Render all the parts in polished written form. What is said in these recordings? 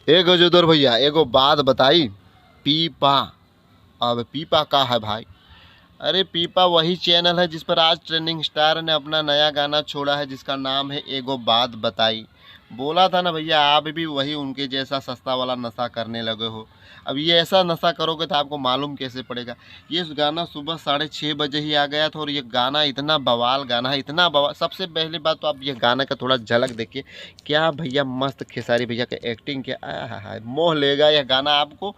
ए गजोदर भैया एगो बात बताई। पीपा, अब पीपा का है भाई? अरे पीपा वही चैनल है जिस पर आज ट्रेंडिंग स्टार ने अपना नया गाना छोड़ा है जिसका नाम है एगो बात बताई। बोला था ना भैया, आप भी वही उनके जैसा सस्ता वाला नशा करने लगे हो। अब ये ऐसा नशा करोगे तो आपको मालूम कैसे पड़ेगा। ये गाना सुबह 6:30 बजे ही आ गया था और ये गाना इतना बवाल गाना है, इतना बवाल। सबसे पहली बात तो आप ये गाना का थोड़ा झलक देखिए। क्या भैया मस्त खेसारी भैया का एक्टिंग, क्या मोह लेगा यह गाना आपको।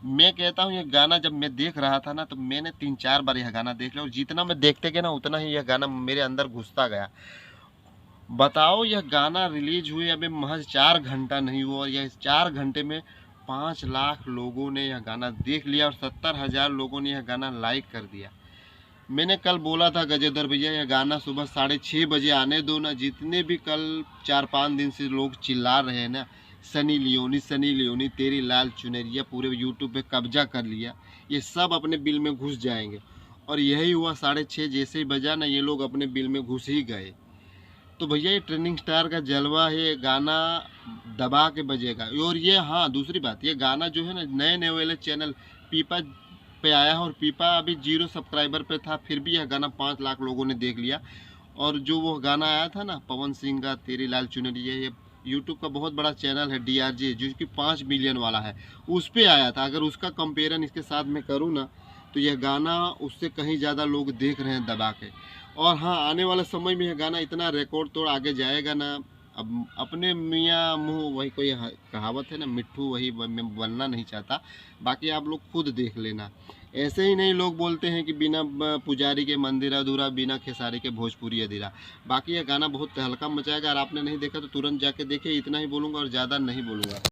मैं कहता हूँ ये गाना जब मैं देख रहा था ना तो मैंने 3-4 बार यह गाना देख लिया और जितना मैं देखते गया ना उतना ही यह गाना मेरे अंदर घुसता गया। बताओ, यह गाना रिलीज हुए अभी महज 4 घंटा नहीं हुआ और यह 4 घंटे में 5 लाख लोगों ने यह गाना देख लिया और 70,000 लोगों ने यह गाना लाइक कर दिया। मैंने कल बोला था गजेंद्र भैया, यह गाना सुबह 6:30 बजे आने दो ना। जितने भी कल 4-5 दिन से लोग चिल्ला रहे हैं ना, सनी लियोनी तेरी लाल चुनरिया पूरे यूट्यूब पे कब्जा कर लिया, ये सब अपने बिल में घुस जाएंगे। और यही हुआ, 6:30 जैसे ही बजा ना ये लोग अपने बिल में घुस ही गए। तो भैया ये ट्रेंडिंग स्टार का जलवा है, ये गाना दबा के बजेगा। और ये हाँ, दूसरी बात, ये गाना जो है ना नए नए वाले चैनल पीपा पे आया है और पीपा अभी 0 सब्सक्राइबर पे था, फिर भी यह गाना 5 लाख लोगों ने देख लिया। और जो वो गाना आया था ना पवन सिंह का तेरी लाल चुनरिया, ये यूट्यूब का बहुत बड़ा चैनल है DRJ जो कि 5 मिलियन वाला है, उस पे आया था। अगर उसका कंपेरिजन इसके साथ मैं करूँ ना तो यह गाना उससे कहीं ज़्यादा लोग देख रहे हैं दबा के। और हाँ, आने वाले समय में यह गाना इतना रिकॉर्ड तोड़ आगे जाएगा ना। अब अपने मियाँ मुँह वही कोई कहावत है ना, मिट्ठू वही मैं बनना नहीं चाहता। बाकी आप लोग खुद देख लेना। ऐसे ही नहीं लोग बोलते हैं कि बिना पुजारी के मंदिर अधूरा, बिना खेसारी के भोजपुरी अधूरा। बाकी यह गाना बहुत तहलका मचाएगा और आपने नहीं देखा तो तुरंत जाके देखिए। इतना ही बोलूँगा और ज़्यादा नहीं बोलूँगा।